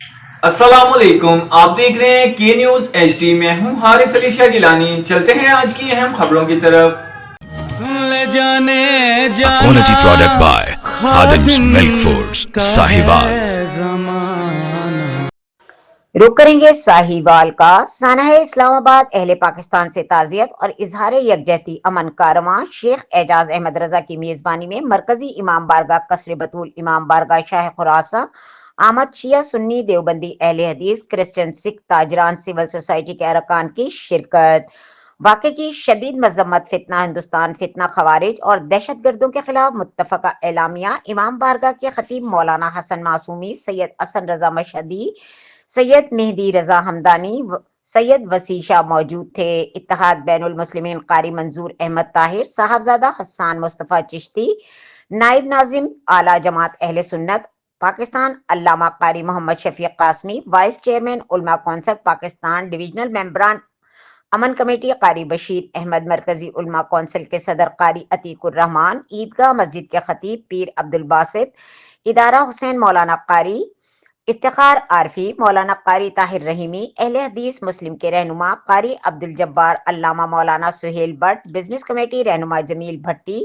अस्सलाम वालेकुम, आप देख रहे हैं के न्यूज HD। मैं हूं हारिस अली शाह गिलानी। चलते हैं आज की अहम खबरों की तरफ। Quality product by Khadim's Milk Foods, Sahiwal। रुक करेंगे साहिवाल का। सानह इस्लामाबाद अहले पाकिस्तान से ताज़ियत और इजहार यकजहती अमन कारवां शेख एजाज अहमद रजा की मेजबानी में मरकजी इमाम बारगाह कसर बतूल इमाम बारगाह शाह खुरासा आमद शिया सुन्नी देवबंदी अहले हदीस क्रिश्चियन सिख ताजरान सिविल सोसाइटी के अरकान की शिरकत। वाक़े की शदीद मजम्मत, फितना हिंदुस्तान, फितना खवारिज और दहशत गर्दों के खिलाफ मुत्तफ़क़ा एलामिया। इमाम बारगाह के खतीब मौलाना हसन मासूमी, सैयद हसन रजा मशहदी, सैयद मेहदी रजा हमदानी, सैयद वसी शाह मौजूद थे। इत्तेहाद बैनुल मुस्लिमीन कारी मंजूर अहमद ताहिर, साहबजादा हसन मुस्तफ़ा चिश्ती, नाइब नाजिम आला जमात अहले सुन्नत पाकिस्तान अल्लामा कारी मोहम्मद शफीक कासमी, वाइस चेयरमैन उलमा कौंसिल पाकिस्तान, डिविजनल मेंबरान अमन कमेटी कारी बशीर अहमद, मरकजी उलमा कौंसिल के सदर कारी अतीकुर रहमान, ईदगाह मस्जिद के खतीब पीर अब्दुल बासित, इदारा हुसैन मौलाना कारी इफ्तिखार आरफी, मौलाना कारी ताहिर रहीमी, अहले हदीस मुस्लिम के रहनुमा कारी अब्दुल जब्बार, अल्लामा मौलाना सुहेल भट्ट, बिजनेस कमेटी रहनुमा जमील भट्टी,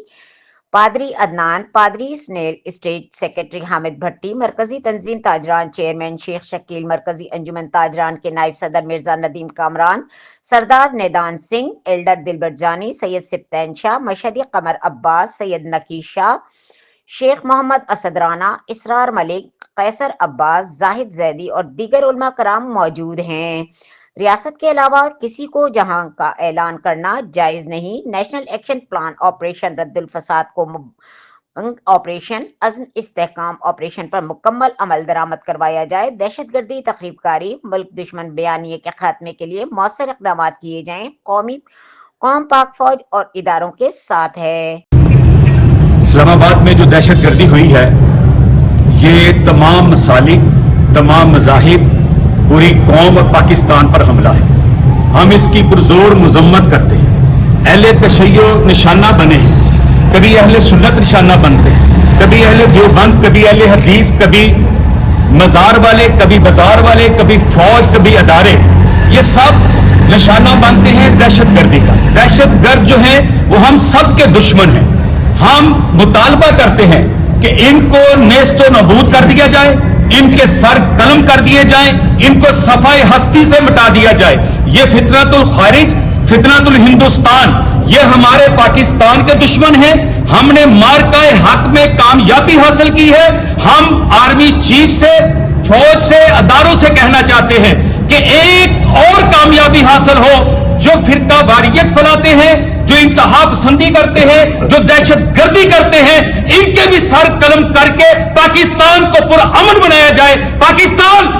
पादरी अदनान, पादरी स्नेल, स्टेज सेक्रेटरी हामिद भट्टी, मरकजी तंजीम ताजरान चेयरमैन शेख शकील, मरकजी अंजुमन ताजरान के नायब सदर मिर्जा नदीम कामरान, सरदार नेदान सिंह, एल्डर दिलबर जानी, सैयद सिप्तैन शाह, मशहदी कमर अब्बास, सैयद नकीश शाह, शेख मोहम्मद असद राना, इसरार मलिक, कैसर अब्बास, जाहिद जैदी और दीगर उलमा कराम मौजूद हैं। रियासत के अलावा किसी को जहां का ऐलान करना जायज नहीं। National action plan operation Raddul फसाद को ऑपरेशन अज़्म इस्तेहकाम ऑपरेशन पर मुकम्मल अमल दरामद करवाया जाए। दहशतगर्दी, तखरीबकारी, मुल्क दुश्मन बयानिए के खात्मे के लिए मौसर इक़दाम किए जाएं। कौम पाक फौज और इदारों के साथ है। इस्लामाबाद में जो दहशतगर्दी हुई है, ये तमाम मसालिक, तमाम मज़ाहिब, पूरी कौम और पाकिस्तान पर हमला है। हम इसकी पुरजोर मजम्मत करते हैं। अहले तशय्यो निशाना बने हैं, कभी अहले सुन्नत निशाना बनते हैं, कभी अहले देवबंद, कभी अहले हदीस, कभी मजार वाले, कभी बाजार वाले, कभी फौज, कभी अदारे, ये सब निशाना बनते हैं दहशतगर्दी का। दहशतगर्द जो है वो हम सब के दुश्मन हैं। हम मुतालबा करते हैं कि इनको नेस्तो नबूद कर दिया जाए, इनके सर कलम कर दिए जाएं, इनको सफाई हस्ती से मिटा दिया जाए। ये फितनतुल खारिज, फितनतुल हिंदुस्तान, ये हमारे पाकिस्तान के दुश्मन हैं। हमने मार्काए हक में कामयाबी हासिल की है। हम आर्मी चीफ से, फौज से, अदारों से कहना चाहते हैं कि एक और कामयाबी हासिल हो। जो फिरका वारियत फैलाते हैं, जो इंतहा पसंदी करते हैं, जो दहशत गर्दी करते हैं, इनके भी सर कलम करके पाकिस्तान को पुरअमन बनाया जाए। पाकिस्तान